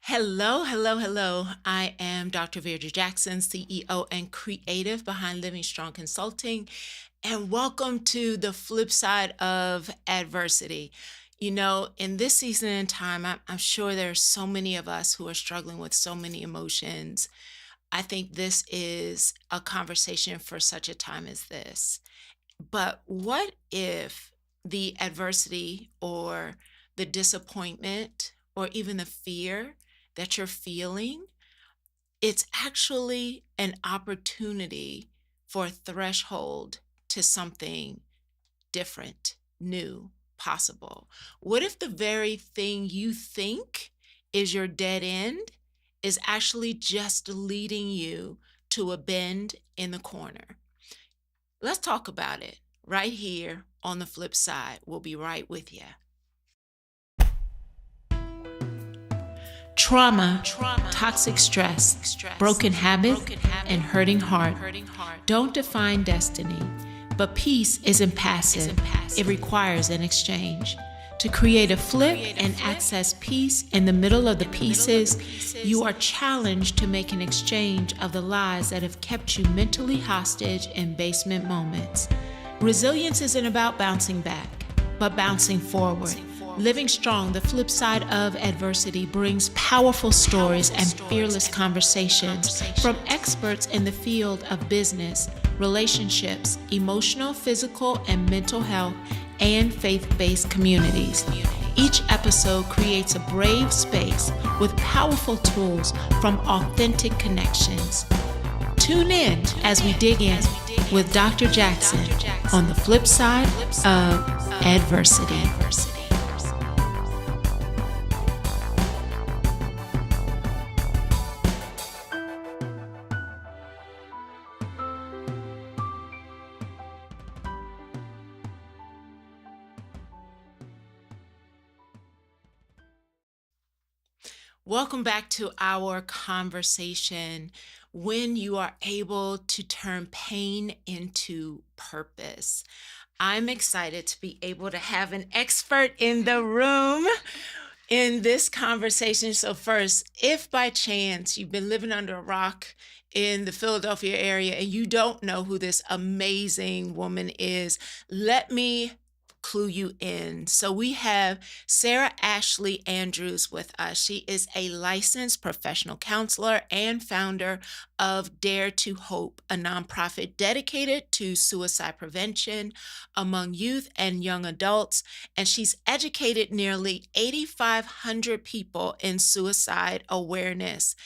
Hello, hello, hello. I am Dr. Veirdre Jackson, CEO and creative behind Living Strong Consulting, and welcome to the flip side of adversity. In this season and time, I'm sure there are so many of us who are struggling with so many emotions. I think this is a conversation for such a time as this. But what if the adversity or the disappointment or even the fear that you're feeling, it's actually an opportunity for a threshold to something different, new, possible? What if the very thing you think is your dead end is actually just leading you to a bend in the corner? Let's talk about it right here on the flip side. We'll be right with you. Trauma, toxic stress, broken habits, and hurting heart don't define destiny, but peace isn't passive. It requires an exchange. To create a flip and access peace in the middle of the pieces, you are challenged to make an exchange of the lies that have kept you mentally hostage in basement moments. Resilience isn't about bouncing back, but bouncing forward. Living Strong, the flip side of adversity, brings powerful stories and fearless conversations from experts in the field of business, relationships, emotional, physical, and mental health, and faith-based communities. Each episode creates a brave space with powerful tools from authentic connections. Tune in as we dig in with Dr. Jackson on the flip side of adversity. Welcome back to our conversation when you are able to turn pain into purpose. I'm excited to be able to have an expert in the room in this conversation. So first, if by chance you've been living under a rock in the Philadelphia area and you don't know who this amazing woman is, let me clue you in. So we have Sarah Ashley Andrews with us. She is a licensed professional counselor and founder of Dare to Hope, a nonprofit dedicated to suicide prevention among youth and young adults. And she's educated nearly 8,500 people in suicide awareness.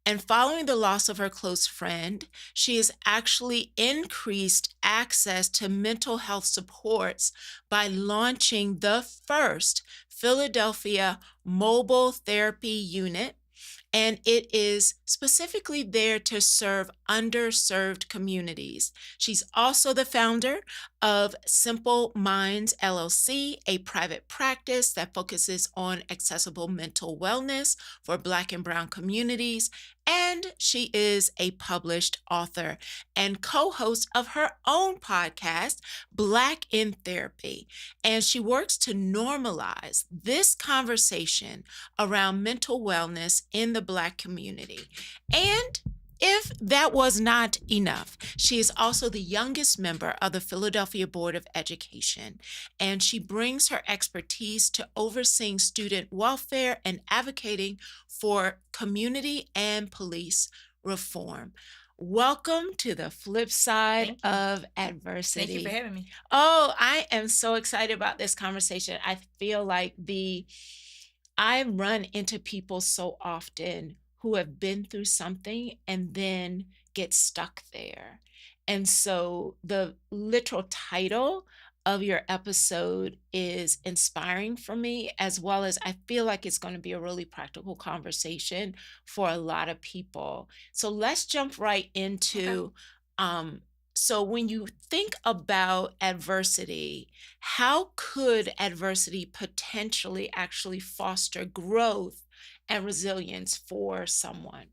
And following the loss of her close friend, she has actually increased access to mental health supports by launching the first Philadelphia mobile therapy unit. And it is specifically there to serve underserved communities. She's also the founder of Simple Minds LLC, a private practice that focuses on accessible mental wellness for Black and Brown communities. And she is a published author and co-host of her own podcast, Black in Therapy. And she works to normalize this conversation around mental wellness in the Black community. And if that was not enough, she is also the youngest member of the Philadelphia Board of Education, and she brings her expertise to overseeing student welfare and advocating for community and police reform. Welcome to the flip side of adversity. Thank you for having me. Oh, I am so excited about this conversation. I feel like I run into people so often who have been through something and then get stuck there. And so the literal title of your episode is inspiring for me, as well as I feel like it's going to be a really practical conversation for a lot of people. So let's jump right into so when you think about adversity, how could adversity potentially actually foster growth and resilience for someone?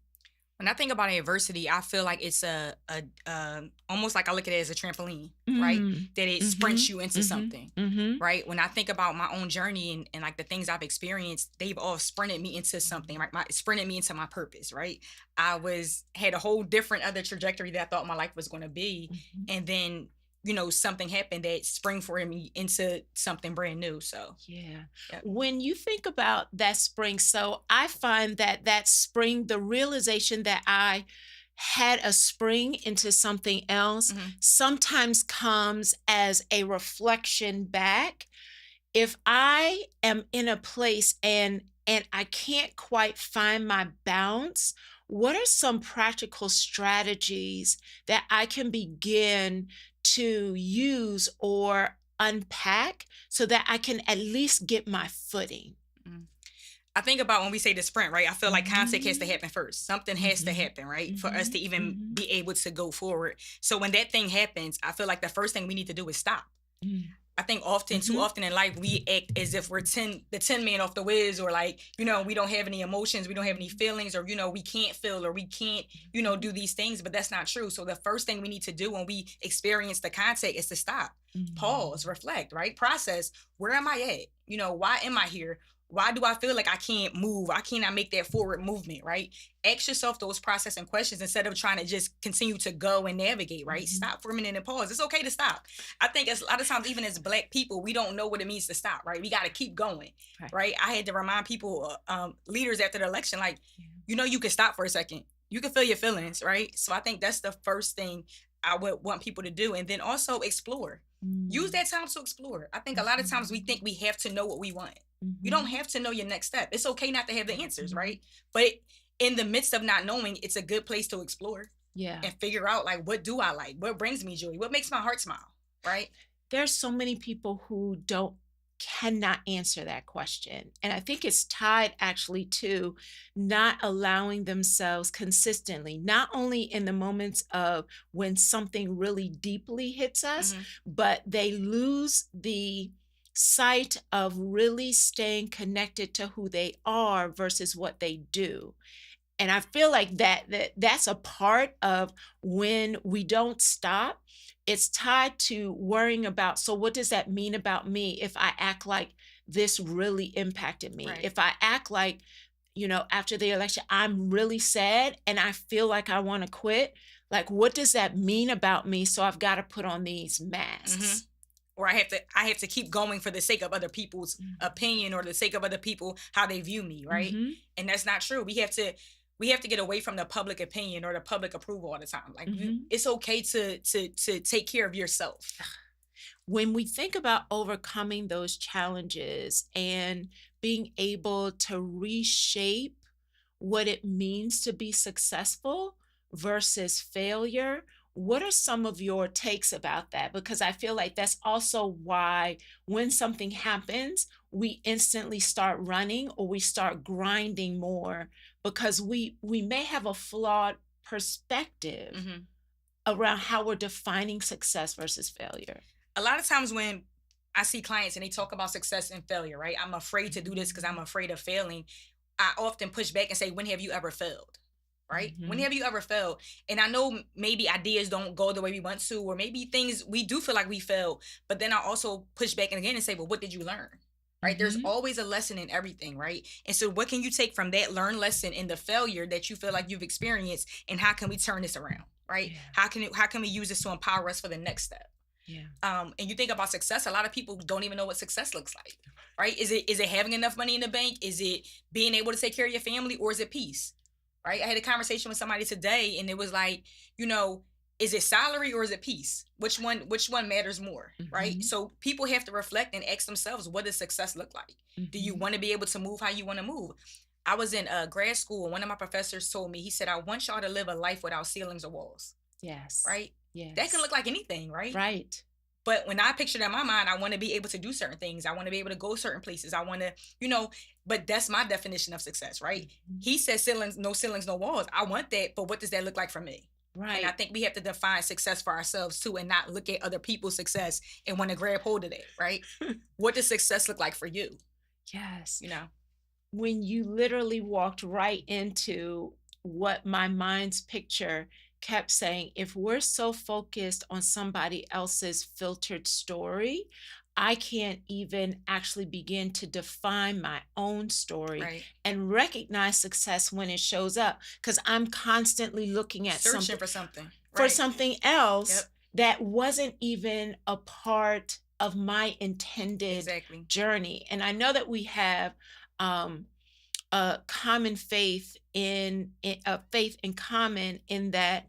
When I think about adversity, I feel like it's almost like I look at it as a trampoline, right? Mm. That it sprints Mhm. you into Mhm. something, Mhm. right? When I think about my own journey and like the things I've experienced, they've all sprinted me into something, right? Sprinted me into my purpose, right? Had a whole different other trajectory that I thought my life was going to be, Mhm. and then something happened that spring for me into something brand new. So, Yeah. yep. When you think about that spring, so I find that that spring, the realization that I had a spring into something else Hmm. sometimes comes as a reflection back. If I am in a place and I can't quite find my balance, what are some practical strategies that I can begin to use or unpack so that I can at least get my footing? I think about when we say the sprint, right? I feel like contact has to Mhm. happen first. Something has to Mhm. happen, right? For us to Mhm. even Mhm. be able to go forward. So when that thing happens, I feel like the first thing we need to do is stop. Mm. I think too Mhm. often in life, we act as if we're the 10 man off the whiz, or like, we don't have any emotions, we don't have any feelings, or, we can't feel, or we can't, Mhm. do these things, but that's not true. So the first thing we need to do when we experience the contact is to stop, pause, Mm. reflect, right? Process, where am I at? Why am I here? Why do I feel like I can't move? I cannot make that forward movement, right? Ask yourself those processing questions instead of trying to just continue to go and navigate, right? Mhm. Stop for a minute and pause. It's okay to stop. I think as a lot of times, even as Black people, we don't know what it means to stop, right? We got to keep going, Right. right? I had to remind people, leaders after the election, like, Yeah. you can stop for a second. You can feel your feelings, right? So I think that's the first thing I would want people to do. And then also explore. Use Mm. that time to explore. I think a lot of times we think Mhm. we have to know what we want. You don't Mhm. have to know your next step. It's okay not to have the answers, Mhm. right? But in the midst of not knowing, it's a good place to explore Yeah. and figure out, like, what do I like? What brings me joy? What makes my heart smile? Right? There's so many people who don't cannot answer that question. And I think it's tied actually to not allowing themselves consistently, not only in the moments of when something really deeply hits us, Hmm. but they lose the sight of really staying connected to who they are versus what they do. And I feel like that's a part of when we don't stop. It's tied to worrying about, so what does that mean about me if I act like this really impacted me? Right. If I act like, after the election, I'm really sad and I feel like I want to quit. Like, what does that mean about me? So I've got to put on these Hmm. masks. Or I have to keep going for the sake of other people's opinion, or the sake of other people, how they view me, right? Mm-hmm. And that's not true. We have to get away from the public opinion or the public approval all the time. Like, Mm-hmm. it's okay to take care of yourself. When we think about overcoming those challenges and being able to reshape what it means to be successful versus failure, what are some of your takes about that? Because I feel like that's also why when something happens, we instantly start running or we start grinding more because we may have a flawed perspective Hmm. around how we're defining success versus failure. A lot of times when I see clients and they talk about success and failure, right? I'm afraid to do this because I'm Mhm. afraid of failing. I often push back and say, when have you ever failed? Right? When Mhm. have you ever failed? And I know maybe ideas don't go the way we want to, or maybe things we do feel like we failed, but then I also push back and again and say, well, what did you learn? Right? There's Mhm. always a lesson in everything, right? And so what can you take from that learned lesson in the failure that you feel like you've experienced, and how can we turn this around? Right? Yeah. How can we use this to empower us for the next step? Yeah. And you think about success, a lot of people don't even know what success looks like, right? Is it having enough money in the bank? Is it being able to take care of your family, or is it peace? Right? I had a conversation with somebody today, and it was like, you know, is it salary or is it peace? Which one matters more, right? Mhm. So people have to reflect and ask themselves, what does success look like? Do you Mhm. want to be able to move how you want to move? I was in grad school, and one of my professors told me, he said, I want y'all to live a life without ceilings or walls, Yes. right? That can Yes. look like anything, right? Right. But when I picture that in my mind, I want to be able to do certain things. I want to be able to go certain places. I want to, you know, but that's my definition of success, right? Mhm. He says ceilings, no walls. I want that, but what does that look like for me? And I Right. think we have to define success for ourselves too, and not look at other people's success and want to grab hold of that, right? What does success look like for you? Yes. You know? When you literally walked right into what my mind's picture kept saying, if we're so focused on somebody else's filtered story, I can't even actually begin to define my own story Right. and recognize success when it shows up, because I'm constantly looking at Searching something for something. for Right. something else Yep. that wasn't even a part of my intended Exactly. journey. And I know that we have um, a common a faith in common, in that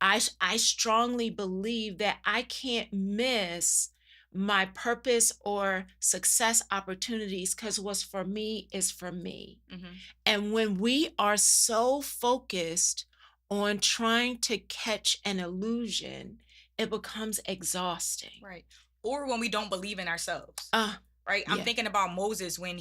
I strongly believe that I can't miss my purpose or success opportunities, because what's for me is for me. Hmm. And when we are so focused on trying to catch an illusion, it becomes exhausting. Right. Or when we don't believe in ourselves. Ah, Right. I'm yeah. thinking about Moses when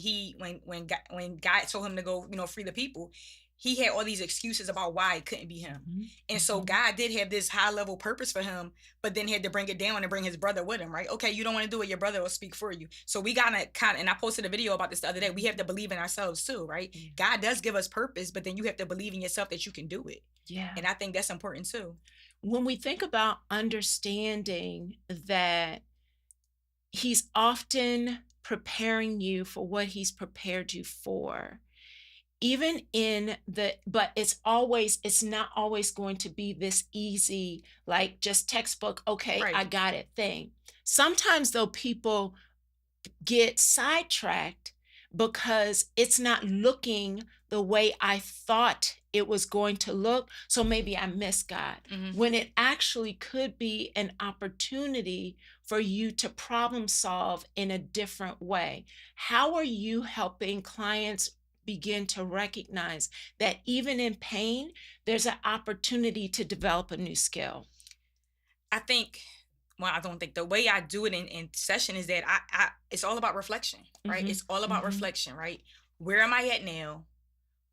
when God told him to go, free the people. He had all these excuses about why it couldn't be him. Mhm, And so mhm. God did have this high level purpose for him, but then had to bring it down and bring his brother with him, right? Okay, you don't want to do it, your brother will speak for you. So we gotta and I posted a video about this the other day. We have to believe in ourselves too, right? Yeah. God does give us purpose, but then you have to believe in yourself that you can do it. Yeah. And I think that's important too. When we think about understanding that he's often preparing you for what he's prepared you for, even in the but it's not always going to be this easy, like just textbook, okay, Right. I got it thing. Sometimes though, people get sidetracked because it's not looking the way I thought it was going to look. So maybe I missed God, Hmm. when it actually could be an opportunity for you to problem solve in a different way. How are you helping clients begin to recognize that even in pain, there's an opportunity to develop a new skill? I think, well, I don't think the way I do it in session is that I it's all about reflection, right? Hmm. It's all about Hmm. reflection, right? Where am I at now?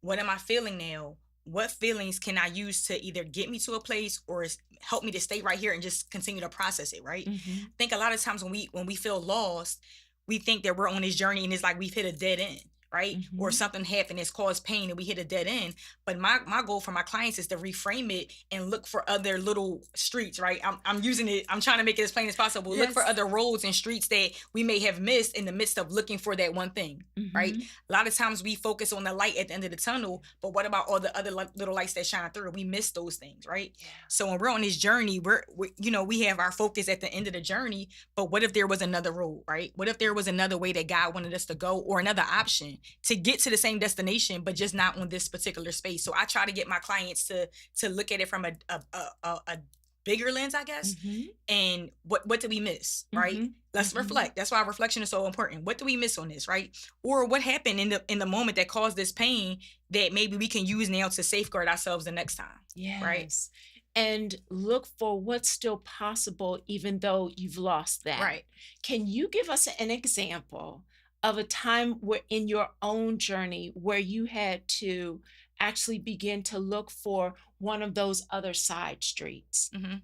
What am I feeling now? What feelings can I use to either get me to a place or help me to stay right here and just continue to process it, right? Hmm. I think a lot of times when we feel lost, we think that we're on this journey and it's like we've hit a dead end, right? Or Hmm. something happened that's caused pain and we hit a dead end. But my goal for my clients is to reframe it and look for other little streets, right? I'm using it, I'm trying to make it as plain as possible. Look for Yes. other roads and streets that we may have missed in the midst of looking for that one thing, right? Hmm. A lot of times we focus on the light at the end of the tunnel, but what about all the other little lights that shine through? We miss those things, right? Yeah. So when we're on this journey, we have our focus at the end of the journey, but what if there was another road, right? What if there was another way that God wanted us to go, or another option to get to the same destination, but just not on this particular space? So I try to get my clients to look at it from a bigger lens, I guess. Hmm. And what did we miss, right? Hmm. Let's Hmm. reflect. That's why reflection is so important. What do we miss on this, right? Or what happened in the moment that caused this pain that maybe we can use now to safeguard ourselves the next time, right? Yes. And look for what's still possible, even though you've lost that. Right. Can you give us an example of a time where in your own journey where you had to actually begin to look for one of those other side streets? Hmm.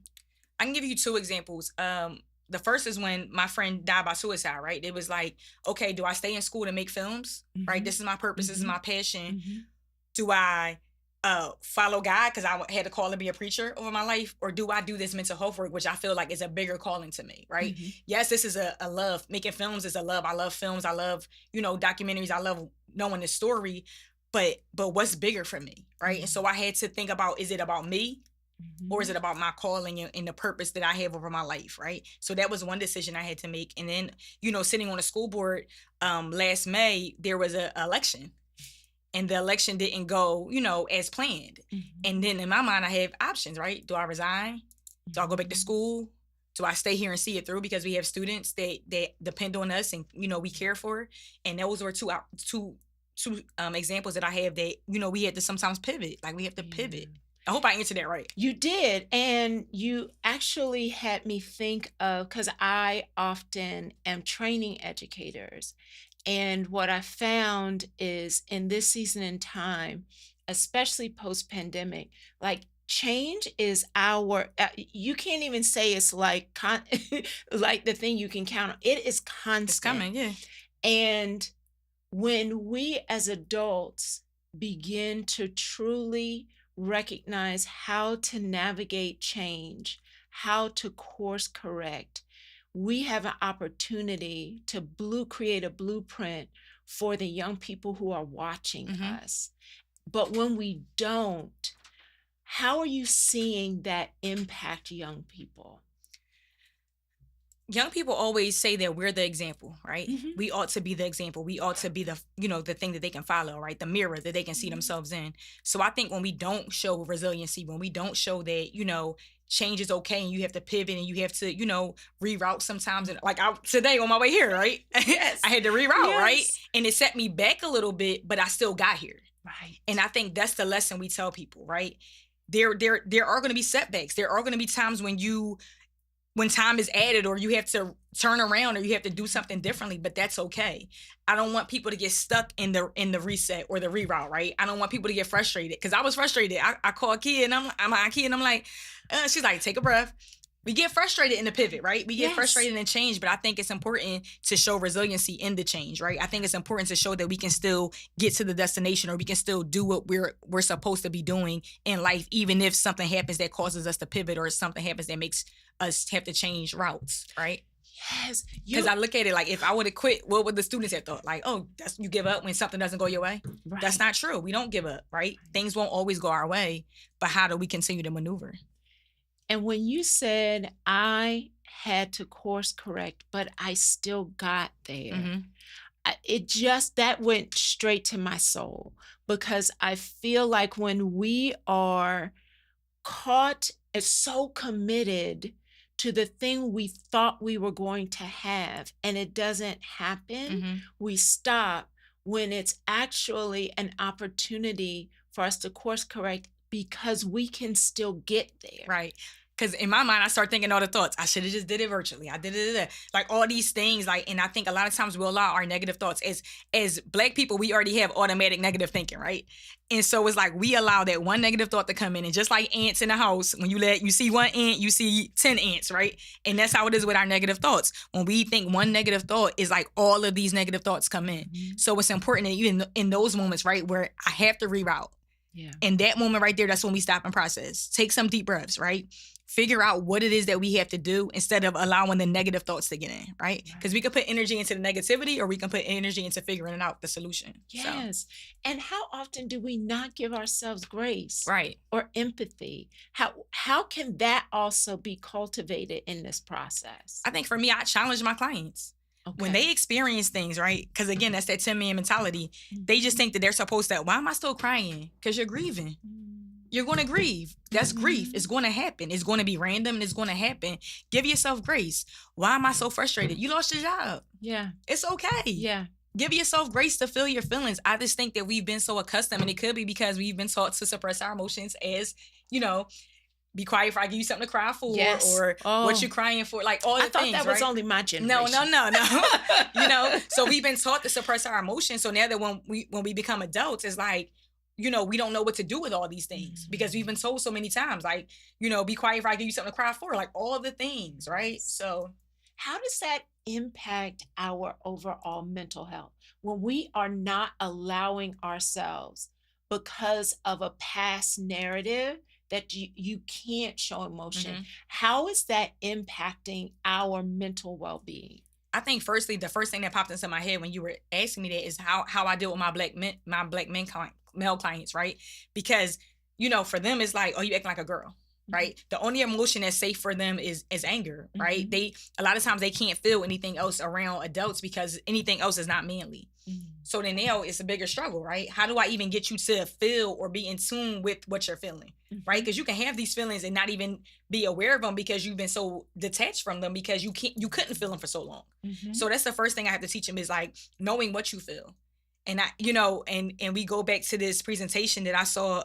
I can give you two examples. The first is when my friend died by suicide, right? It was like, okay, do I stay in school to make films, right? Hmm. This is my purpose, this is Hmm. my passion. Hmm. Do I follow God because I had to call to be a preacher over my life, or do I do this mental health work, which I feel like is a bigger calling to me, right? Hmm. Yes, this is a love. Making films is a love. I love films. I love, documentaries. I love knowing the story, but what's bigger for me, right? And so I had to think about, is it about me, or is Hmm. it about my calling and the purpose that I have over my life, right? So that was one decision I had to make. And then, sitting on a school board, last May, there was a election, and the election didn't go, as planned. Hmm. And then in my mind, I have options, right? Do I resign? Do I go back to school? Do I stay here and see it through, because we have students that depend on us and we care for? And those were two examples that I have that we had to sometimes pivot. Like, we have to Yeah. pivot. I hope I answered that right. You did. And you actually had me think of, because I often am training educators. And what I found is in this season in time, especially post pandemic, like change is you can't even say it's like, like the thing you can count on. It is It's constant. coming, yeah. And when we as adults begin to truly recognize how to navigate change, how to course correct, we have an opportunity to create a blueprint for the young people who are watching Mm-hmm. us. But when we don't, how are you seeing that impact young people? Young people always say that we're the example, right? Mhm. We ought to be the example. We ought to be the, the thing that they can follow, right? The mirror that they can see themselves in. So I think when we don't show resiliency, when we don't show that, change is okay and you have to pivot and you have to, reroute sometimes. And like today on my way here, right? Yes. I had to reroute, right? Yes. And it set me back a little bit, but I still got here. Right. And I think that's the lesson we tell people, right? There are going to be setbacks. There are going to be times when time is added or you have to turn around or you have to do something differently, but that's okay. I don't want people to get stuck in the reset or the reroute, right? I don't want people to get frustrated because I was frustrated. I call a kid and I'm like, she's like, take a breath. We get frustrated in the pivot, right? We get frustrated in change, but I think it's important to show resiliency in the change, right? I think it's important to show that we can still get to the destination or we can still do what we're supposed to be doing in life, even if something happens that causes us to pivot or something happens that makes us have to change routes, right? Yes. Because I look at it like if I would have quit, what would the students have thought? Like, oh, that's you give up when something doesn't go your way? Right. That's not true. We don't give up, right? Things won't always go our way, but how do we continue to maneuver? And when you said I had to course correct, but I still got there, Mm-hmm. that went straight to my soul because I feel like when we are caught as so committed to the thing we thought we were going to have and it doesn't happen, Mm-hmm. we stop when it's actually an opportunity for us to course correct because we can still get there. Right. Because in my mind, I start thinking all the thoughts. I should have just did it virtually. I did it. Like all these things. Like, and I think a lot of times we'll allow our negative thoughts. As Black people, we already have automatic negative thinking, right? And so it's like we allow that one negative thought to come in. And just like ants in the house, when you see one ant, you see 10 ants, right? And that's how it is with our negative thoughts. When we think one negative thought is like all of these negative thoughts come in. Mhm. So it's important that even in those moments, right, where I have to reroute. Yeah. In that moment right there, that's when we stop and process. Take some deep breaths, right? Figure out what it is that we have to do instead of allowing the negative thoughts to get in, right? Because we can put energy into the negativity or we can put energy into figuring out the solution. Yes. And how often do we not give ourselves grace Right. or empathy? How can that also be cultivated in this process? I think for me, I challenge my clients. Okay. When they experience things, right? Because again, that's that 10-man mentality. They just think that they're supposed to, why am I still crying? Because you're grieving. You're going to grieve. That's grief. It's going to happen. It's going to be random and it's going to happen. Give yourself grace. Why am I so frustrated? You lost your job. Yeah. It's okay. Yeah. Give yourself grace to feel your feelings. I just think that we've been so accustomed, and it could be because we've been taught to suppress our emotions as, be quiet if I give you something to cry for, Yes. or what you're crying for, like all the I thought things, that was right? only my generation. No. So we've been taught to suppress our emotions. So now that when we become adults, it's like, we don't know what to do with all these things because we've been told so many times, like, be quiet if I give you something to cry for, like all the things, right? So how does that impact our overall mental health when we are not allowing ourselves, because of a past narrative, that you can't show emotion? Mhm. How is that impacting our mental well-being? I think firstly, the first thing that popped into my head when you were asking me that is how I deal with my male clients, right? Because, for them, it's like, oh, you acting like a girl, right? The only emotion that's safe for them is anger, right? Mhm. A lot of times they can't feel anything else around adults because anything else is not manly. So then now it's a bigger struggle, right? How do I even get you to feel or be in tune with what you're feeling, right? Because you can have these feelings and not even be aware of them because you've been so detached from them because you couldn't feel them for so long. Mhm. So that's the first thing I have to teach them is like knowing what you feel. And and we go back to this presentation that I saw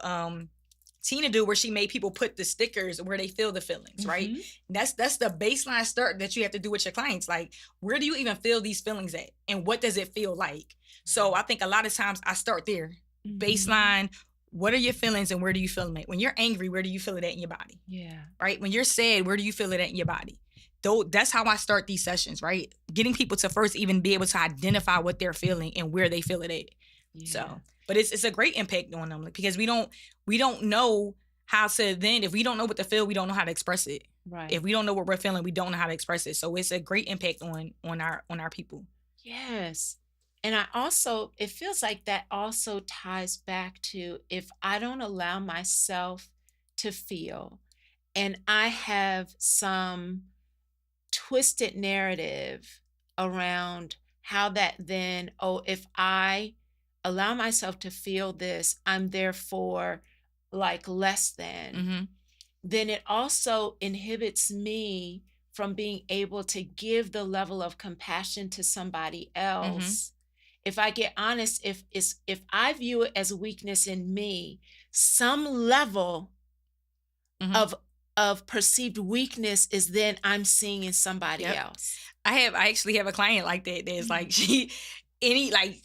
Tina do where she made people put the stickers where they feel the feelings, right? Mhm. That's the baseline start that you have to do with your clients. Like, where do you even feel these feelings at? And what does it feel like? So I think a lot of times I start there. Mhm. Baseline, what are your feelings and where do you feel them at? When you're angry, where do you feel it at in your body? Yeah. Right? When you're sad, where do you feel it at in your body? Though that's how I start these sessions, right? Getting people to first even be able to identify what they're feeling and where they feel it at. Yeah. So, but it's a great impact on them, like, because we don't know how to, then if we don't know what to feel, we don't know how to express it. If Right. we don't know what we're feeling, we don't know how to express it. So it's a great impact on our people. Yes. And I also, it feels like that also ties back to if I don't allow myself to feel and I have some twisted narrative around how that then, oh, if I allow myself to feel this, I'm therefore like less than, Mm-hmm. then it also inhibits me from being able to give the level of compassion to somebody Mm-hmm. else. If I get honest, if I view it as a weakness in me, some level Mm-hmm. of perceived weakness is then I'm seeing in somebody Yep. else. I actually have a client like that. That's like, Mhm.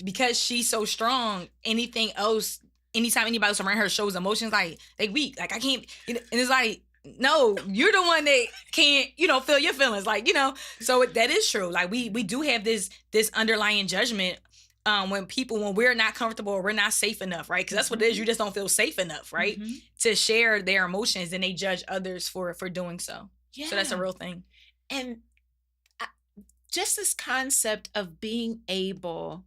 because she's so strong, anything else, anytime anybody else around her shows emotions, like they weak. Like I can't, and it's like, no, you're the one that can't, feel your feelings. Like, so that is true. Like we do have this underlying judgment, when we're not comfortable or we're not safe enough, right? Because that's what it is. You Mhm. just don't feel safe enough, right? Mhm. To share their emotions, and they judge others for doing so. So that's a Yeah. real thing. And I, just this concept of being able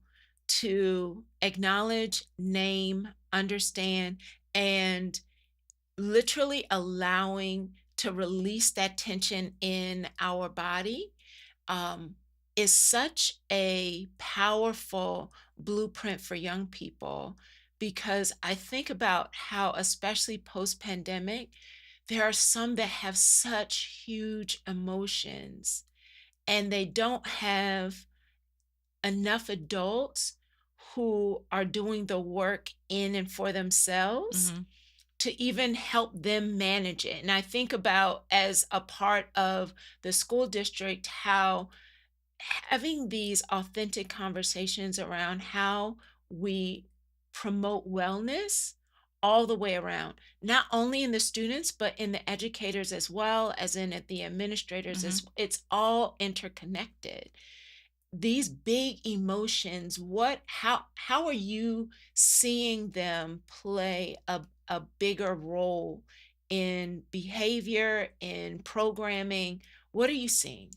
to acknowledge, name, understand, and literally allowing to release that tension in our body, um, is such a powerful blueprint for young people because I think about how, especially post pandemic, there are some that have such huge emotions and they don't have enough adults who are doing the work in and for themselves Mm-hmm. to even help them manage it. And I think about as a part of the school district how having these authentic conversations around how we promote wellness all the way around, not only in the students but in the educators as well as in at the administrators, Mm-hmm. as it's all interconnected. These big emotions, what how are you seeing them play a bigger role in behavior, in programming? What are you seeing?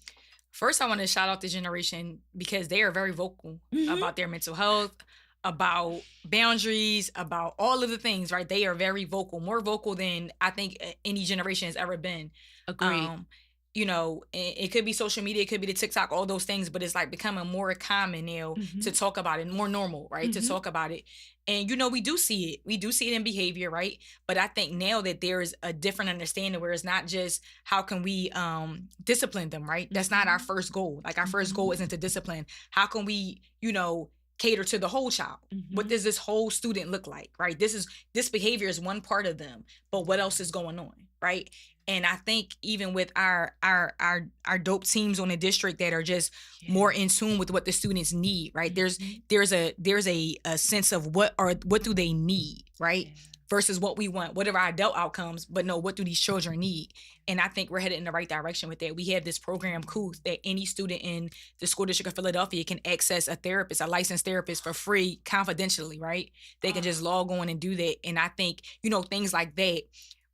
First, I want to shout out the generation because they are very vocal Mhm. about their mental health, about boundaries, about all of the things, right? They are very vocal, more vocal than I think any generation has ever been. Agreed. Um, it could be social media, it could be the TikTok, all those things, but it's like becoming more common now to Mhm. talk about it, more normal, right? To Mhm. talk about it. And we do see it. We do see it in behavior, right? But I think now that there is a different understanding where it's not just how can we discipline them, right? That's not our Mhm. first goal. Like our first goal Mhm. isn't to discipline. How can we, cater to the whole child? What Mhm. does this whole student look like, right? This behavior is one part of them, but what else is going on, right? And I think even with our dope teams on the district that are just Yeah. more in tune with what the students need, right? There's Mhm. there's a there's a sense of what do they need, right? Yeah. Versus what we want, whatever our adult outcomes, but no, what do these children need? And I think we're headed in the right direction with that. We have this program, cool, that any student in the school district of Philadelphia can access a therapist, a licensed therapist for free, confidentially, right? They can Oh, just log on and do that. And I think, things like that,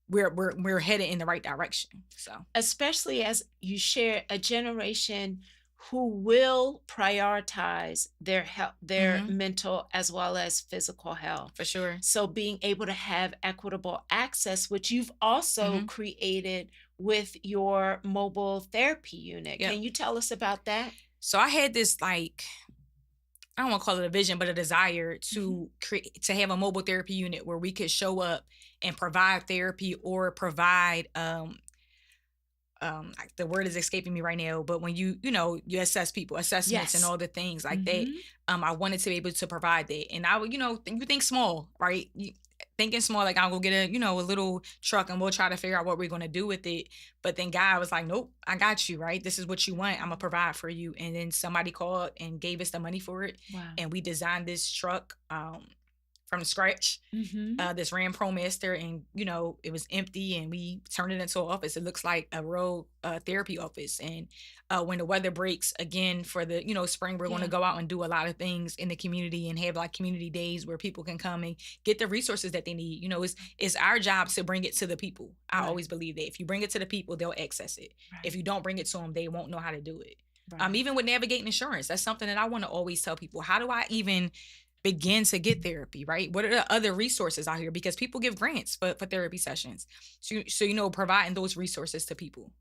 we're headed in the right direction. So especially as you share a generation who will prioritize their health, their hmm mental as well as physical health. for sure. So being able to have equitable access, which you've also hmm created with your mobile therapy unit. Yep. Can you tell us about that? So I had this, like, I don't want to call it a vision, but a desire Mhm. to create, to have a mobile therapy unit where we could show up and provide therapy or provide the word is escaping me right now, but when you assess people, assessments and Yes. all the things like that, Mhm. I wanted to be able to provide that. And I would, you think small, right? Thinking small, like I'll go get a little truck and we'll try to figure out what we're going to do with it. But then God was like, nope, I got you, right? This is what you want, I'm gonna provide for you. And then somebody called and gave us the money for it, Wow. and we designed this truck. from scratch. Mhm. This Ram ProMaster, and it was empty, and we turned it into an office. It looks like a real therapy office. And when the weather breaks again for the spring, we're going to Yeah. go out and do a lot of things in the community and have like community days where people can come and get the resources that they need. It's our job to bring it to the people. I Right. always believe that if you bring it to the people, they'll access it. If Right. you don't bring it to them, they won't know how to do it. Right. Even with navigating insurance, that's something that I want to always tell people. How do I even begin to get therapy, right? What are the other resources out here? Because people give grants for therapy sessions. So, providing those resources to people.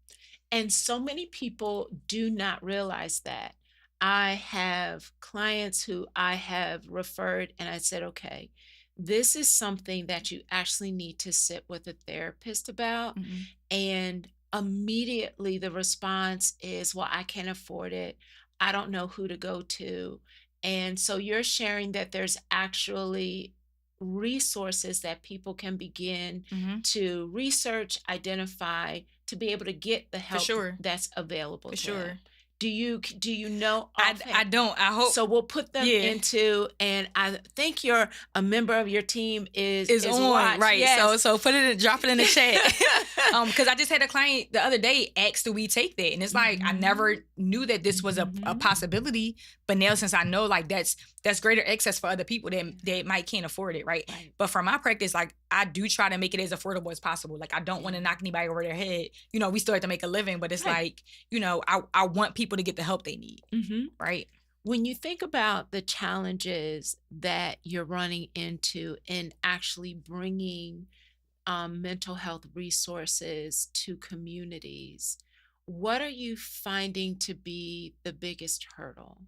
And so many people do not realize that. I have clients who I have referred, and I said, okay, this is something that you actually need to sit with a therapist about. Mhm. And immediately the response is, well, I can't afford it. I don't know who to go to. And so you're sharing that there's actually resources that people can begin Mhm. to research, identify, to be able to get the For help sure. that's available For to them. sure. Do you know I offhand? don't. I hope. So we'll put them Yeah. into, and I think you're a member of your team Is is on, watch. right. Yes. So drop it in the chat. Because I just had a client the other day ask, do we take that? And it's like I never knew that this was a Mhm. possibility. But now since I know, like that's greater access for other people that might can't afford it, right? Right. But for my practice, like I do try to make it as affordable as possible. Like I don't want to knock anybody over their head. We still have to make a living, but it's Right. like, I want people to get the help they need. Mhm. Right. When you think about the challenges that you're running into in actually bringing mental health resources to communities, what are you finding to be the biggest hurdle?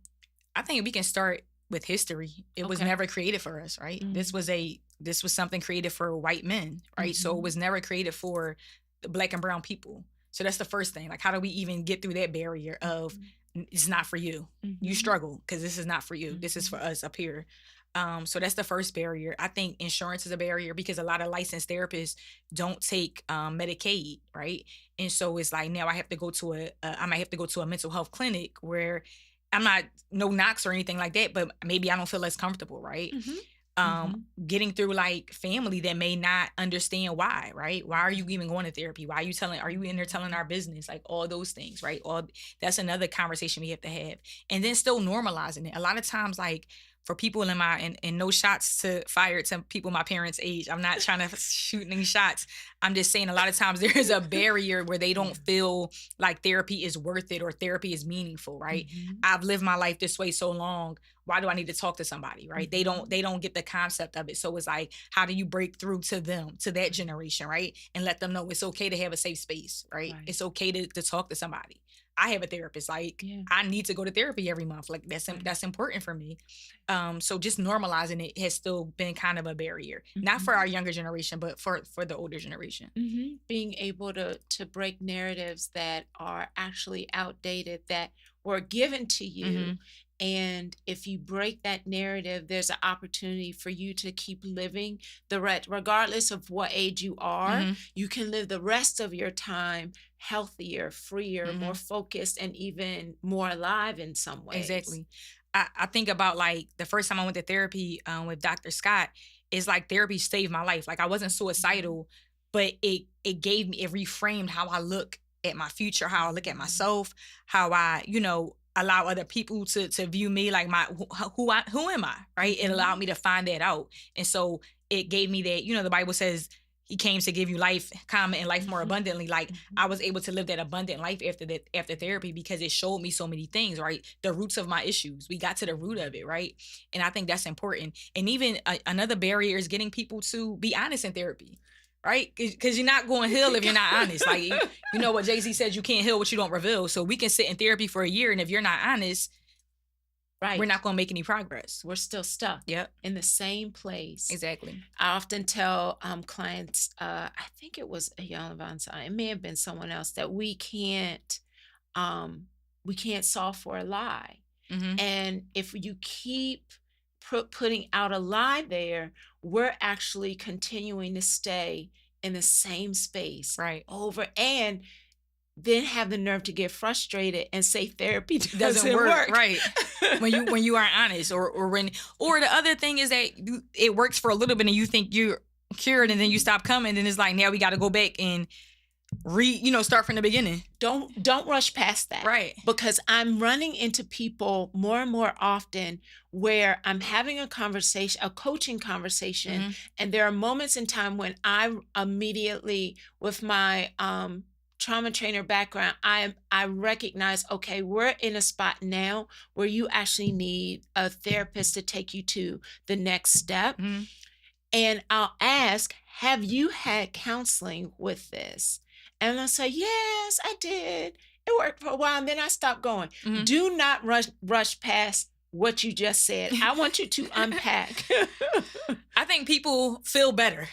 I think we can start with history. It was Okay. never created for us, right? Mm. This was something created for white men, right? So it Mhm. was never created for the black and brown people. So that's the first thing. Like, how do we even get through that barrier of Mhm. It's not for you. You Mhm. struggle because this is not for you. This is for Mhm. us up here." So that's the first barrier. I think insurance is a barrier because a lot of licensed therapists don't take Medicaid, right? And so it's like now I might have to go to a mental health clinic where I'm not no knocks or anything like that, but maybe I don't feel as comfortable, right? Mhm. Um, Mhm. Getting through like family that may not understand why, right? Why are you even going to therapy? Why are you in there telling our business? Like all those things, right? That's another conversation we have to have. And then still normalizing it. A lot of times, like for people in and no shots to fire to people my parents' age. I'm not trying to shoot any shots. I'm just saying a lot of times there is a barrier where they Yeah. don't feel like therapy is worth it or therapy is meaningful, right? Mhm. I've lived my life this way so long. Why do I need to talk to somebody, right? Mhm. They don't get the concept of it. So it's like, how do you break through to them, to that generation, right? And let them know it's okay to have a safe space, right? Right. It's okay to talk to somebody. I have a therapist. Like Yeah. I need to go to therapy every month. Like Right. that's important for me. So just normalizing it has still been kind of a barrier, not for Mhm. our younger generation, but for the older generation. Mhm. Being able to break narratives that are actually outdated, that were given to you. Hmm. And if you break that narrative, there's an opportunity for you to keep living regardless of what age you are, Hmm. you can live the rest of your time healthier, freer, more Hmm. focused, and even more alive in some ways. Exactly. I think about like the first time I went to therapy with Dr. Scott, is like therapy saved my life. Like I wasn't Mhm. suicidal, but it gave me, it reframed how I look at my future, how I look at Mhm. myself, how I, allow other people to view me like who am I, right? It allowed Mhm. me to find that out. And so it gave me that, the Bible says he came to give you life, comma, and life more Mhm. abundantly. Like Mhm. I was able to live that abundant life after therapy because it showed me so many things, right? The roots of my issues. We got to the root of it, right? And I think that's important. And even another barrier is getting people to be honest in therapy, right? Because you're not going to heal if you're not honest. Like you know what Jay-Z said, you can't heal what you don't reveal. So we can sit in therapy for a year, and if you're not honest, we're Right. not going to make any progress. We're still stuck Yep, in the same place. exactly. I often tell clients, I think it was a young Levant, it may have been someone else, that um, we can't solve for a lie. Hmm. And if you keep putting out a lie there, we're actually continuing to stay in the same space Right. over. And then have the nerve to get frustrated and say therapy doesn't work, right? when you aren't honest, or the other thing is that it works for a little bit and you think you're cured, and then you stop coming, and it's like, now we got to go back and start from the beginning. Don't rush past that, right? Because I'm running into people more and more often where I'm having a conversation, a coaching conversation, and there are moments in time when I immediately, with my trauma trainer background, I recognize, okay, we're in a spot now where you actually need a therapist to take you to the next step. And I'll ask, have you had counseling with this? And they'll say, yes, I did. It worked for a while. And then I stopped going. Do not rush past what you just said. I want you to unpack. I think people feel better.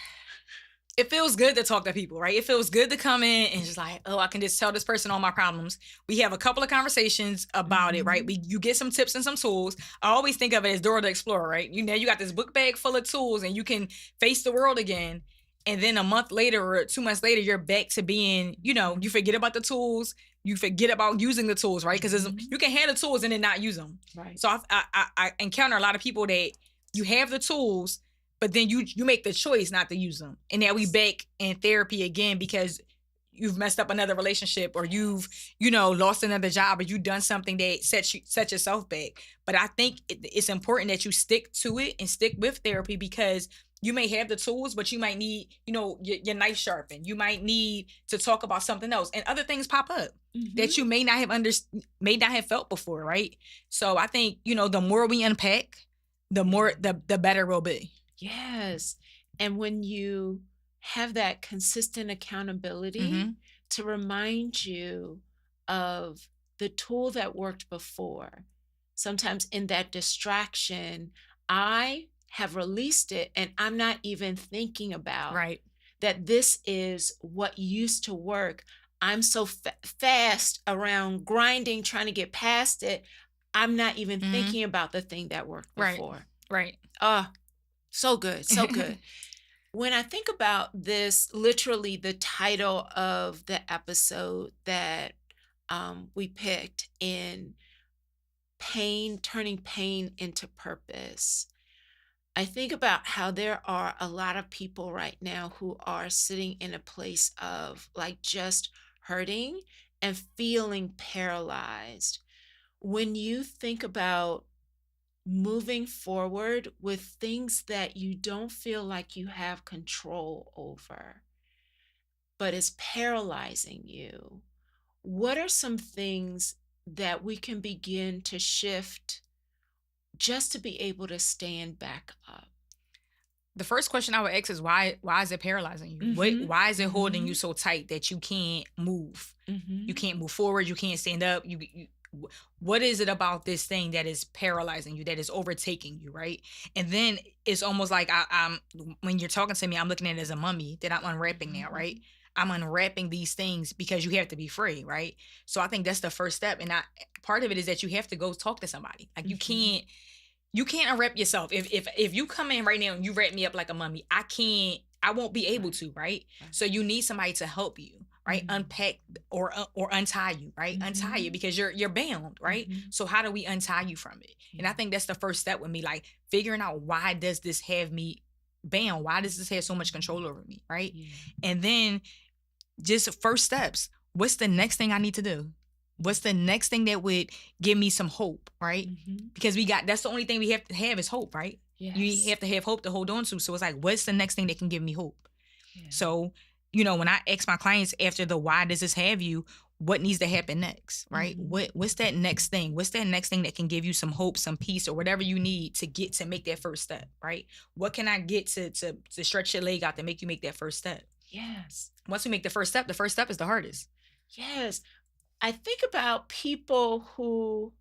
It feels good to talk to people, right? It feels good to come in and just like, oh, I can just tell this person all my problems. We have a couple of conversations about it, right? You get some tips and some tools. I always think of it as Dora the Explorer, right? You got this book bag full of tools and you can face the world again. And then a month later or 2 months later, you're back to being, you forget about the tools. You forget about using the tools, right? Because you can have the tools and then not use them. Right. So I encounter a lot of people that you have the tools, but then you make the choice not to use them. And now we back in therapy again because you've messed up another relationship, or you've, lost another job, or you've done something that set yourself back. But I think it's important that you stick to it and stick with therapy, because you may have the tools, but you might need, your knife sharpened. You might need to talk about something else, and other things pop up that you may not have felt before, right? So I think, the more we unpack, the better we'll be. Yes. And when you have that consistent accountability to remind you of the tool that worked before, sometimes in that distraction, I have released it and I'm not even thinking about that this is what used to work. I'm so fast around grinding, trying to get past it. I'm not even thinking about the thing that worked before. Right. So good. So good. When I think about this, literally the title of the episode that we picked, in pain, turning pain into purpose, I think about how there are a lot of people right now who are sitting in a place of like just hurting and feeling paralyzed. When you think about moving forward with things that you don't feel like you have control over, but is paralyzing you, what are some things that we can begin to shift just to be able to stand back up? The first question I would ask is, why is it paralyzing you? Why is it holding you so tight that you can't move? You can't move forward. You can't stand up. What is it about this thing that is paralyzing you, that is overtaking you, right? And then it's almost like I'm when you're talking to me, I'm looking at it as a mummy that I'm unwrapping now, right? I'm unwrapping these things because you have to be free, right? So I think that's the first step. And part of it is that you have to go talk to somebody. Like you can't unwrap yourself. If you come in right now and you wrap me up like a mummy, I won't be able to, right? So you need somebody to help you, right? Unpack or untie you, right? Untie you, because you're bound, right? So how do we untie you from it? And I think that's the first step with me, like figuring out, why does this have me bound? Why does this have so much control over me, right? And then just first steps. What's the next thing I need to do? What's the next thing that would give me some hope, right? Because that's the only thing we have to have is hope, right? Yes. You have to have hope to hold on to. So it's like, what's the next thing that can give me hope? So, when I ask my clients after the why does this have you, what needs to happen next, right? What's that next thing? What's that next thing that can give you some hope, some peace, or whatever you need to make that first step, right? What can I get to stretch your leg out to make you make that first step? Yes. Once we make the first step is the hardest. Yes. I think about people who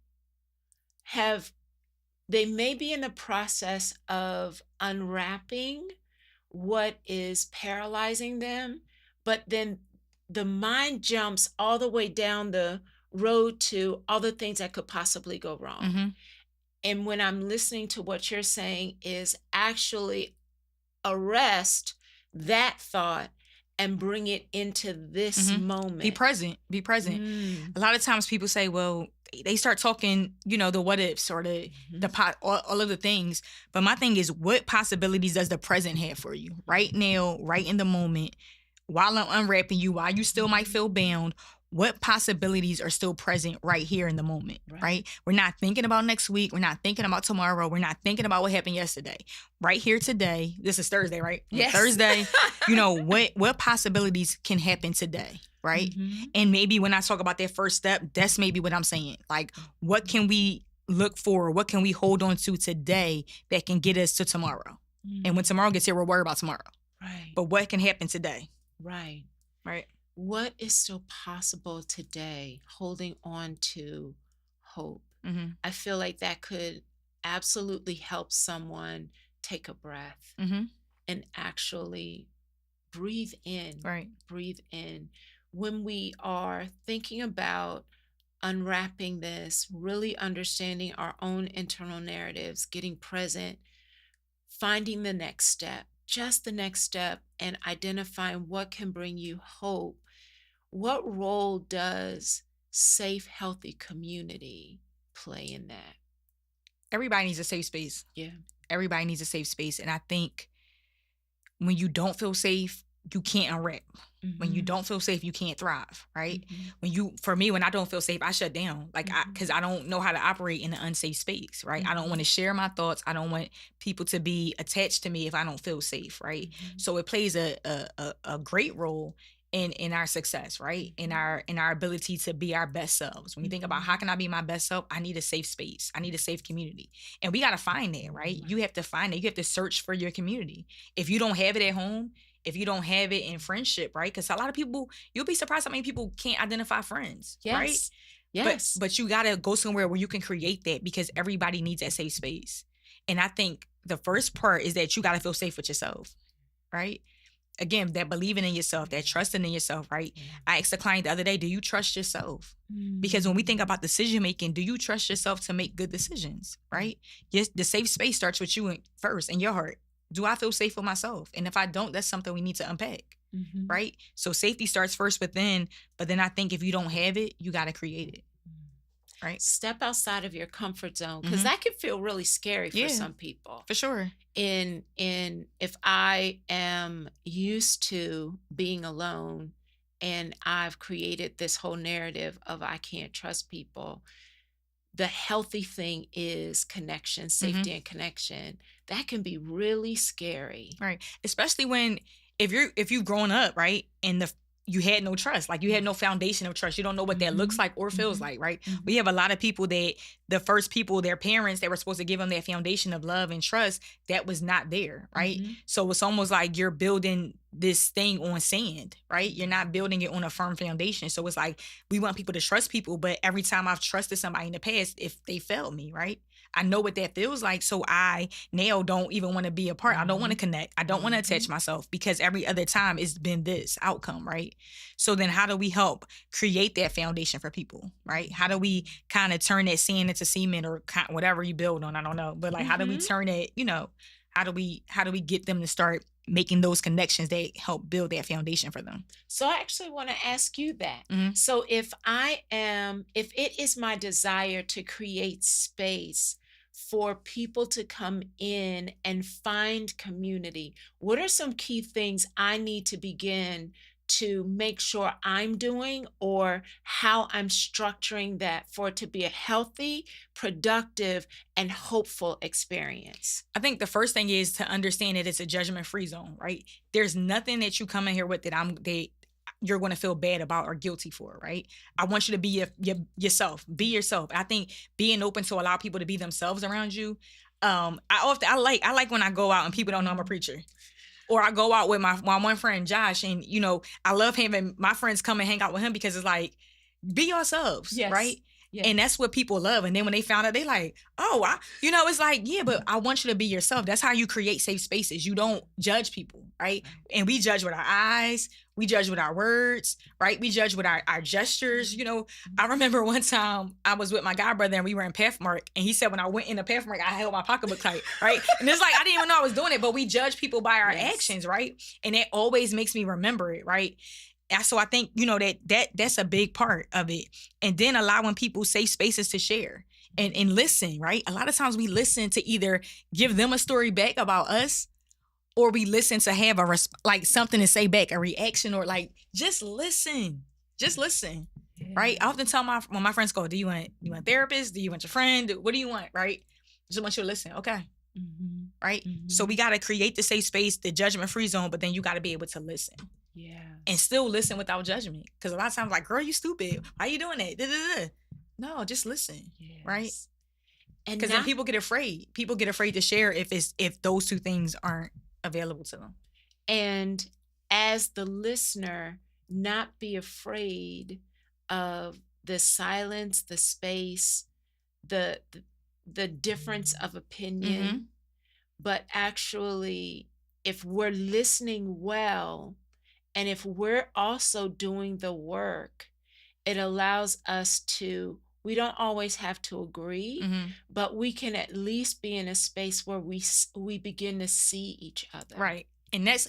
they may be in the process of unwrapping what is paralyzing them, but then the mind jumps all the way down the road to all the things that could possibly go wrong. And when I'm listening to what you're saying, is actually arrest that thought and bring it into this moment. Be present. Be present. A lot of times people say, well, they start talking, the what ifs or the all of the things. But my thing is, what possibilities does the present have for you right now, right in the moment, while I'm unwrapping you, while you still might feel bound? What possibilities are still present right here in the moment, right? We're not thinking about next week. We're not thinking about tomorrow. We're not thinking about what happened yesterday. Right here today. This is Thursday, right? Yes. Thursday, what possibilities can happen today, right? And maybe when I talk about that first step, that's maybe what I'm saying. Like, what can we look for? What can we hold on to today that can get us to tomorrow? And when tomorrow gets here, we'll worry about tomorrow. Right. But what can happen today? Right. Right. What is still possible today, holding on to hope? I feel like that could absolutely help someone take a breath and actually breathe in. Right. Breathe in. When we are thinking about unwrapping this, really understanding our own internal narratives, getting present, finding the next step, just the next step, and identifying what can bring you hope. What role does safe, healthy community play in that? Everybody needs a safe space. Yeah. Everybody needs a safe space. And I think when you don't feel safe, you can't unwrap. When you don't feel safe, you can't thrive, right? For me, when I don't feel safe, I shut down. Like, because I don't know how to operate in an unsafe space, right? I don't want to share my thoughts. I don't want people to be attached to me if I don't feel safe, right? So it plays a great role in our success, right? In our ability to be our best selves. When you think about how can I be my best self, I need a safe space. I need a safe community. And we got to find that, right? You have to find it. You have to search for your community. If you don't have it at home, if you don't have it in friendship, right? Because a lot of people, you'll be surprised how many people can't identify friends, right? Yes. But you got to go somewhere where you can create that, because everybody needs that safe space. And I think the first part is that you got to feel safe with yourself, right? Again, that believing in yourself, that trusting in yourself, right? I asked a client the other day, do you trust yourself? Because when we think about decision making, do you trust yourself to make good decisions, right? Yes, the safe space starts with you first, in your heart. Do I feel safe with myself? And if I don't, that's something we need to unpack, right? So safety starts first within, but then I think if you don't have it, you got to create it, right? Step outside of your comfort zone, because that can feel really scary for some people. For sure. In if I am used to being alone and I've created this whole narrative of I can't trust people, the healthy thing is connection, safety and connection. That can be really scary. Right. Especially when if you've grown up, right, and you had no trust, like you had no foundation of trust. You don't know what that looks like or feels like, right? We have a lot of people that the first people, their parents, that were supposed to give them that foundation of love and trust, that was not there, right? So it's almost like you're building this thing on sand, right? You're not building it on a firm foundation. So it's like we want people to trust people, but every time I've trusted somebody in the past, if they failed me, right? I know what that feels like. So I now don't even want to be a part. I don't want to connect. I don't want to attach myself, because every other time it's been this outcome, right? So then how do we help create that foundation for people, right? How do we kind of turn that sand into cement, or whatever you build on? I don't know. But like, how do we turn it, how do we get them to start making those connections that help build that foundation for them? So I actually want to ask you that. So if it is my desire to create space for people to come in and find community, what are some key things I need to begin to make sure I'm doing, or how I'm structuring that for it to be a healthy, productive, and hopeful experience? I think the first thing is to understand that it's a judgment-free zone, right? There's nothing that you come in here with that you're going to feel bad about or guilty for, right? I want you to be yourself. Be yourself. I think being open to allow people to be themselves around you. I like when I go out and people don't know I'm a preacher. Or I go out with my one friend, Josh, and, I love having my friends come and hang out with him, because it's like, be yourselves, right? And that's what people love. And then when they found out, they like, oh, it's like, yeah, but I want you to be yourself. That's how you create safe spaces. You don't judge people, right? And we judge with our eyes. We judge with our words, right? We judge with our gestures. I remember one time I was with my god brother and we were in Pathmark, and he said when I went in the Pathmark, I held my pocketbook tight, right? And it's like, I didn't even know I was doing it, but we judge people by our actions, right? And it always makes me remember it, right? And so I think, that's a big part of it. And then allowing people safe spaces to share and listen, right? A lot of times we listen to either give them a story back about us, or we listen to have something to say back, a reaction, or like, just listen, right? I often tell when my friends go, do you want a therapist? Do you want your friend? What do you want, right? Just want you to listen. Okay. Mm-hmm. Right. Mm-hmm. So we got to create the safe space, the judgment-free zone, but then you got to be able to listen. Yeah. And still listen without judgment. Because a lot of times, like, girl, you stupid. Why are you doing that? Da-da-da. No, just listen. Yes. Right. And because then people get afraid. People get afraid to share if those two things aren't available to them. And as the listener, not be afraid of the silence, the space, the difference of opinion, mm-hmm. but actually, if we're listening well, and if we're also doing the work, it allows us to, we don't always have to agree, mm-hmm. but we can at least be in a space where we begin to see each other. Right. And that's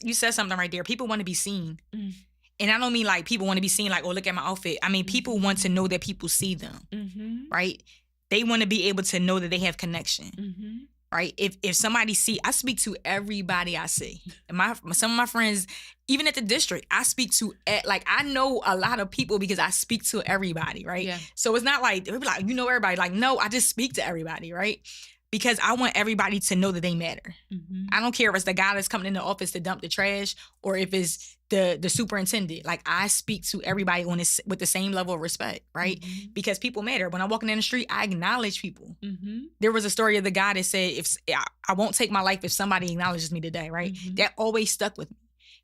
you said something right there. People want to be seen. Mm. And I don't mean like people want to be seen like, oh, look at my outfit. I mean, mm-hmm. people want to know that people see them, mm-hmm. right? They want to be able to know that they have connection. Mm-hmm. Right. If somebody I speak to everybody I see. And some of my friends, even at the district, I speak to, I know a lot of people because I speak to everybody. Right. Yeah. So it's not like, they'll be like, everybody. Like, no, I just speak to everybody. Right. Because I want everybody to know that they matter. Mm-hmm. I don't care if it's the guy that's coming in the office to dump the trash or if it's the superintendent. Like, I speak to everybody with the same level of respect, right? Mm-hmm. Because people matter. When I'm walking down the street, I acknowledge people. Mm-hmm. There was a story of the guy that said, I won't take my life if somebody acknowledges me today, right? Mm-hmm. That always stuck with me.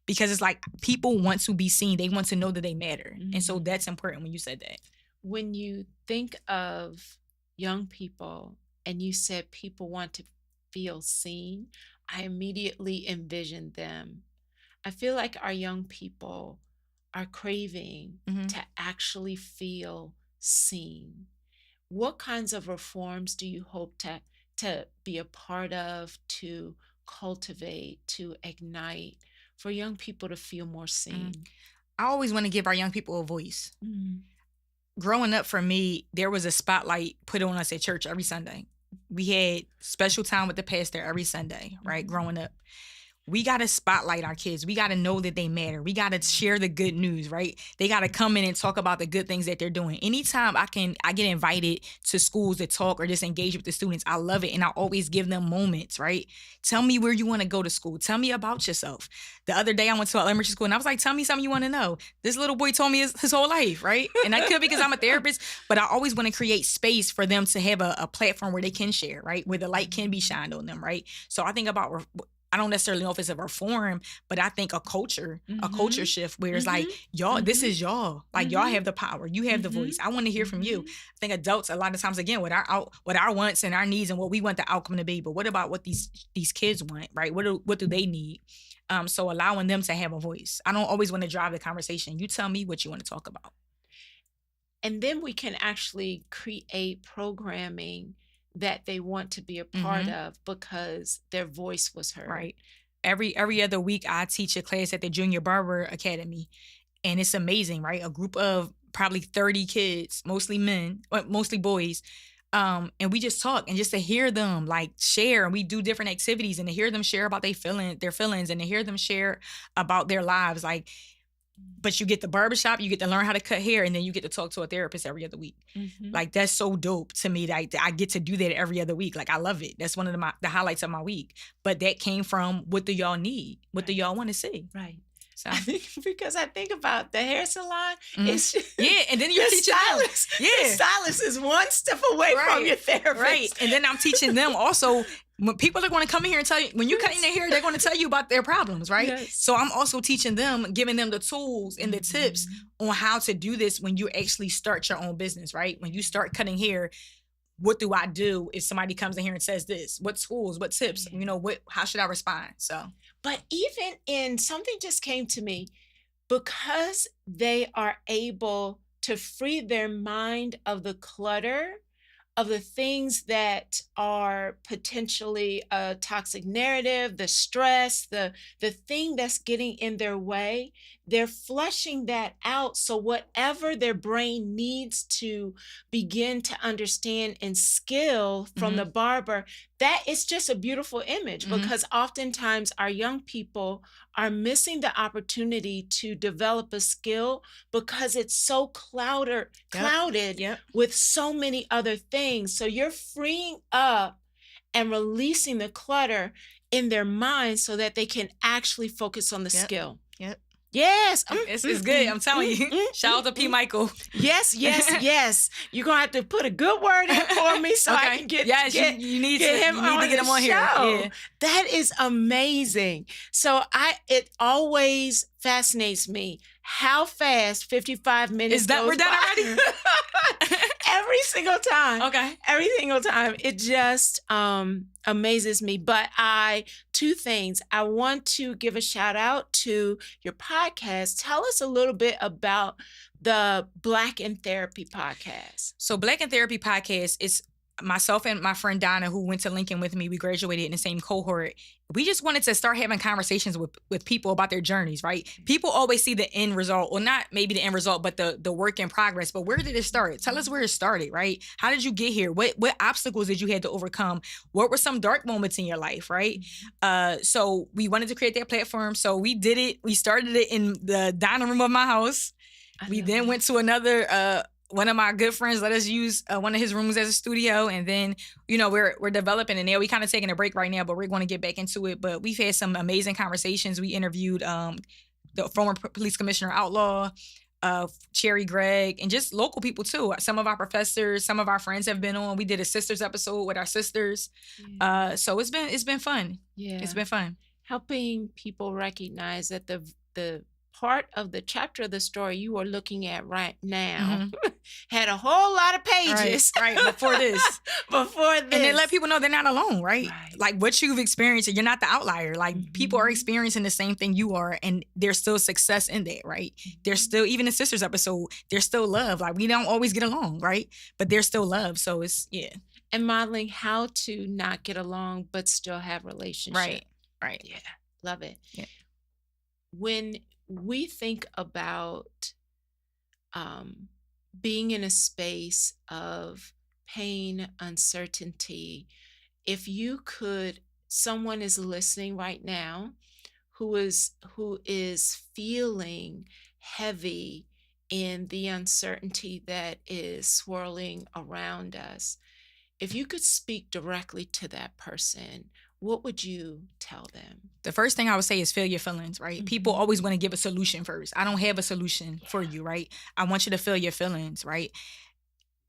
Because it's like, people want to be seen. They want to know that they matter. Mm-hmm. And so that's important when you said that. When you think of young people, and you said people want to feel seen, I immediately envisioned them. I feel like our young people are craving mm-hmm. to actually feel seen. What kinds of reforms do you hope to be a part of, to cultivate, to ignite, for young people to feel more seen? I always want to give our young people a voice. Mm-hmm. Growing up, for me, there was a spotlight put on us at church every Sunday. We had special time with the pastor every Sunday, right? Mm-hmm. Growing up. We got to spotlight our kids. We got to know that they matter. We got to share the good news, right? They got to come in and talk about the good things that they're doing. Anytime I get invited to schools to talk or just engage with the students, I love it. And I always give them moments, right? Tell me where you want to go to school. Tell me about yourself. The other day I went to elementary school and I was like, tell me something you want to know. This little boy told me his whole life, right? And that could be because I'm a therapist, but I always want to create space for them to have a platform where they can share, right? Where the light can be shined on them, right? So I think about, I don't necessarily know if it's a reform, but I think a culture shift where it's like, y'all, mm-hmm. this is y'all. Like, y'all have the power. You have the voice. I want to hear from you. I think adults, a lot of times, again, with our wants and our needs and what we want the outcome to be, but what about what these kids want, right? What do they need? So allowing them to have a voice. I don't always want to drive the conversation. You tell me what you want to talk about. And then we can actually create programming that they want to be a part of because their voice was heard. Right. Every other week, I teach a class at the Junior Barber Academy, and it's amazing, right? A group of probably 30 kids, mostly men, mostly boys, and we just talk, and just to hear them like share, and we do different activities, and to hear them share about their feelings, and to hear them share about their lives, like. But you get the barbershop, you get to learn how to cut hair, and then you get to talk to a therapist every other week. Mm-hmm. Like, that's so dope to me. Like, I get to do that every other week. Like, I love it. That's one of the highlights of my week. But that came from, what do y'all need? What do y'all want to see? Right. So because I think about the hair salon. Mhm. It's Yeah, and then you're the teaching them. stylist. The Yeah. stylist is one step away from Right, your therapist. Right. And then I'm teaching them also, when people are going to come in here and tell you, when you're cutting their hair, they're going to tell you about their problems, right? Yes. So I'm also teaching them, giving them the tools and the tips on how to do this when you actually start your own business, right? When you start cutting hair, what do I do if somebody comes in here and says this? What tools, what tips, how should I respond? So, But even in something just came to me, because they are able to free their mind of the clutter of the things that are potentially a toxic narrative, the stress, the thing that's getting in their way, they're flushing that out. So whatever their brain needs to begin to understand and skill from the barber, that is just a beautiful image, because oftentimes our young people are missing the opportunity to develop a skill because it's so clouded with so many other things. So you're freeing up and releasing the clutter in their mind so that they can actually focus on the skill. Yep. Yes. It's good. I'm telling you. Shout out to P. Michael. Yes. You're going to have to put a good word in for me so I can get, you need to get him get him on here. Yeah. That is amazing. So it always fascinates me how fast 55 minutes is that goes we're done by. already? Every single time. Okay. Every single time. It just amazes me. But two things. I want to give a shout out to your podcast. Tell us a little bit about the Black in Therapy podcast. So Black in Therapy podcast is myself and my friend Donna, who went to Lincoln with me. We graduated in the same cohort. We just wanted to start having conversations with people about their journeys, right? People always see the end result, or not maybe the end result, but the work in progress. But where did it start? Tell us where it started, right? How did you get here? What obstacles did you have to overcome? What were some dark moments in your life, right? So we wanted to create that platform. So we did it. We started it in the dining room of my house. We then went to another one of my good friends let us use one of his rooms as a studio, and then we're developing it now. We kind of taking a break right now, but we're going to get back into it. But we've had some amazing conversations. We interviewed the former police commissioner Outlaw, Cherry Gregg, and just local people too. Some of our professors, some of our friends have been on. We did a sisters episode with our sisters. So it's been fun. Yeah, it's been fun helping people recognize that the part of the chapter of the story you are looking at right now had a whole lot of pages right before this. And they let people know they're not alone, right? Like what you've experienced, you're not the outlier. Like people are experiencing the same thing you are, and there's still success in that, right? There's still, even the sisters episode, there's still love. Like we don't always get along, right? But there's still love. So it's and modeling how to not get along but still have relationships. Right. Yeah, love it. Yeah. When we think about being in a space of pain, uncertainty, if you could, someone is listening right now who is feeling heavy in the uncertainty that is swirling around us, if you could speak directly to that person, what would you tell them? The first thing I would say is feel your feelings, right? People always want to give a solution first. I don't have a solution for you, right? I want you to feel your feelings, right?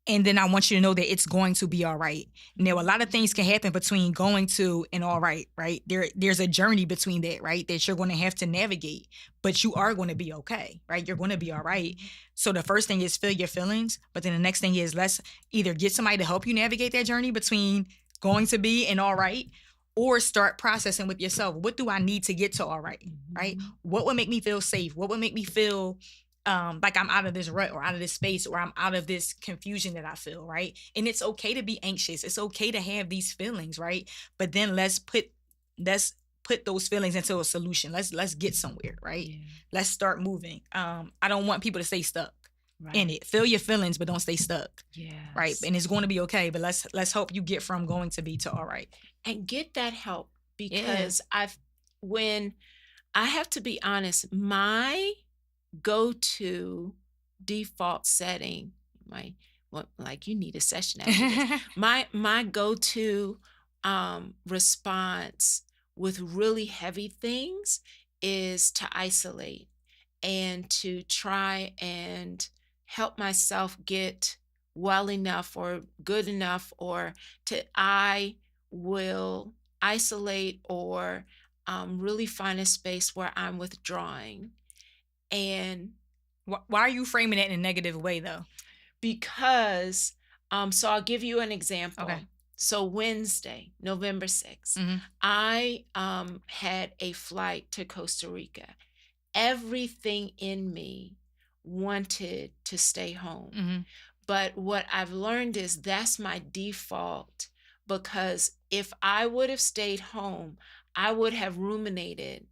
And then I want you to know that it's going to be all right. Now, a lot of things can happen between going to and all right, right? There's a journey between that, right? That you're going to have to navigate, but you are going to be okay, right? You're going to be all right. So the first thing is feel your feelings. But then the next thing is let's either get somebody to help you navigate that journey between going to be and all right, or start processing with yourself. What do I need to get to all right, right? What would make me feel safe? What would make me feel like I'm out of this rut or out of this space or I'm out of this confusion that I feel, right? And it's okay to be anxious. It's okay to have these feelings, right? But then let's put those feelings into a solution. Let's get somewhere, right? Yeah. Let's start moving. I don't want people to stay stuck in it. Feel your feelings, but don't stay stuck. Yeah. Right. And it's going to be okay. But let's help you get from going to be to all right. And get that help, because when I have to be honest, my go-to default setting, like you need a session after this. my go-to response with really heavy things is to isolate and to try and help myself get well enough or good enough, or I will isolate or really find a space where I'm withdrawing. And Why are you framing it in a negative way though? because, so I'll give you an example. Okay. So Wednesday, November 6th, Mhm. I had a flight to Costa Rica. Everything in me wanted to stay home. Mhm. But what I've learned is that's my default, because if I would have stayed home, I would have ruminated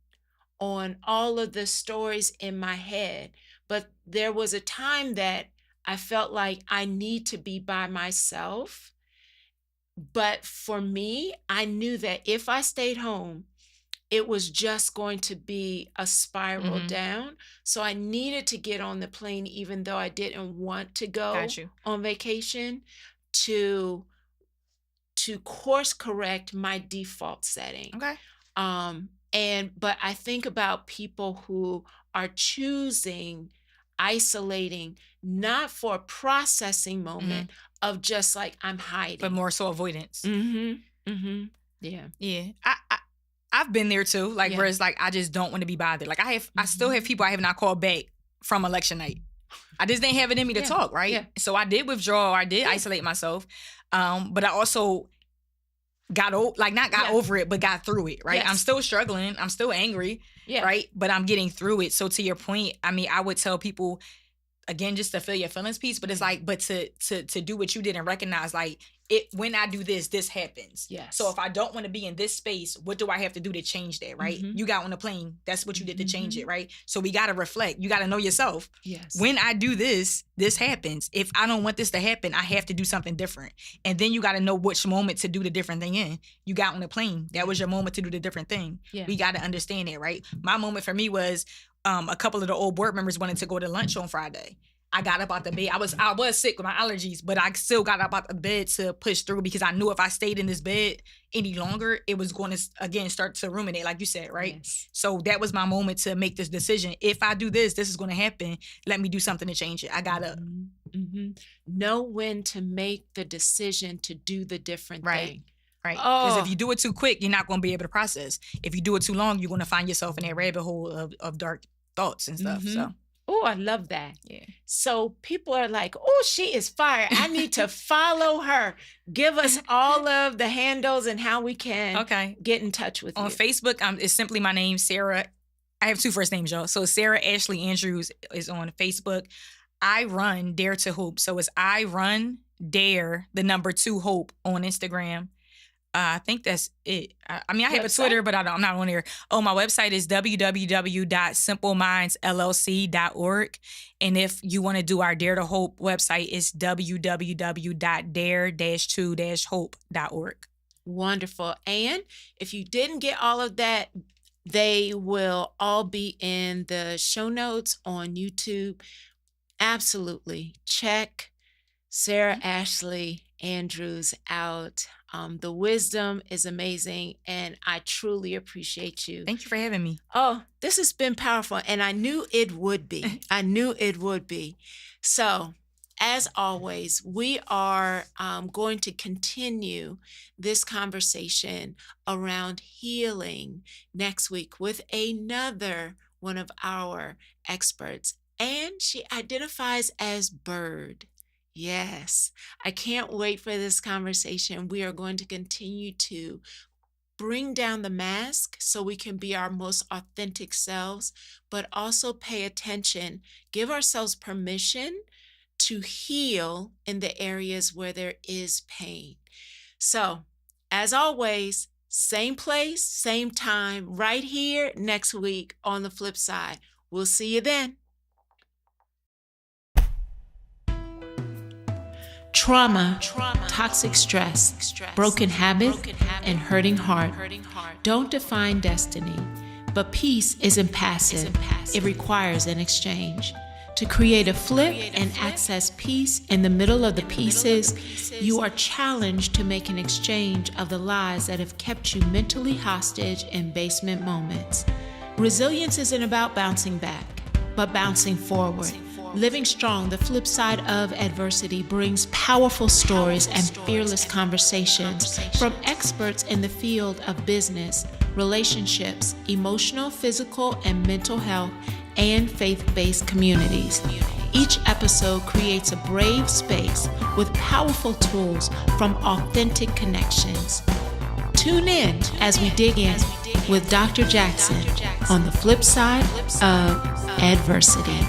on all of the stories in my head. But there was a time that I felt like I need to be by myself. But for me, I knew that if I stayed home, it was just going to be a spiral Mhm. down. So I needed to get on the plane, even though I didn't want to Got go you. on vacation, to course correct my default setting. Okay. But I think about people who are choosing isolating, not for a processing moment of just like I'm hiding, But more so avoidance. Yeah. Yeah. I've been there too. Like Yeah. where it's like I just don't want to be bothered. Like I still have people I have not called back from election night. I just didn't have it in me to Yeah. talk, right? Yeah. So I did withdraw, I did isolate myself. But I also got over it, but got through it, right? Yes. I'm still struggling. I'm still angry, Yeah. right? But I'm getting through it. So to your point, I mean, I would tell people, again, just to feel your feelings piece, but it's like, but to do what you did and recognize, like, it, when I do this happens. Yes. So if I don't want to be in this space, what do I have to do to change that, right? You got on the plane. That's what you did to change it, right? So we got to reflect. You got to know yourself. Yes. When I do this happens. If I don't want this to happen, I have to do something different. And then you got to know which moment to do the different thing in. You got on the plane. That was your moment to do the different thing. Yeah. We got to understand that, right? My moment for me was a couple of the old board members wanted to go to lunch on Friday. I got up out the bed. I was sick with my allergies, but I still got up out the bed to push through, because I knew if I stayed in this bed any longer, it was going to, again, start to ruminate, like you said, right? Yes. So that was my moment to make this decision. If I do this is going to happen. Let me do something to change it. I got to. Know when to make the decision to do the different thing. Right. Because if you do it too quick, you're not going to be able to process. If you do it too long, you're going to find yourself in that rabbit hole of dark thoughts and stuff. So. Oh, I love that. Yeah. So people are like, oh, she is fire. I need to follow her. Give us all of the handles and how we can get in touch with you. On Facebook, it's simply my name, Sarah. I have two first names, y'all. So Sarah Ashley Andrews is on Facebook. I run Dare to Hope. So it's I run Dare, the number 2 Hope on Instagram. I think that's it. I mean, I have a Twitter, but I'm not on there. Oh, my website is www.simplemindslc.org. And if you want to do our Dare to Hope website, it's www.dare-2-hope.org. Wonderful. And if you didn't get all of that, they will all be in the show notes on YouTube. Absolutely. Check Sarah Ashley Andrews out. The wisdom is amazing, and I truly appreciate you. Thank you for having me. Oh, this has been powerful, and I knew it would be. I knew it would be. So, as always, we are going to continue this conversation around healing next week with another one of our experts, and she identifies as bird. Yes, I can't wait for this conversation. We are going to continue to bring down the mask so we can be our most authentic selves, but also pay attention, give ourselves permission to heal in the areas where there is pain. So, as always, same place, same time, right here next week on the flip side. We'll see you then. Trauma, toxic stress, broken habits, and hurting heart don't define destiny, but peace isn't passive. It requires an exchange. To create a flip and access peace in the middle of the pieces, you are challenged to make an exchange of the lies that have kept you mentally hostage in basement moments. Resilience isn't about bouncing back, but bouncing forward. Living Strong, the flip side of adversity, brings powerful stories and fearless conversations from experts in the field of business, relationships, emotional, physical, and mental health, and faith-based communities. Each episode creates a brave space with powerful tools from authentic connections. Tune in as we dig in with Dr. Jackson on the flip side of adversity.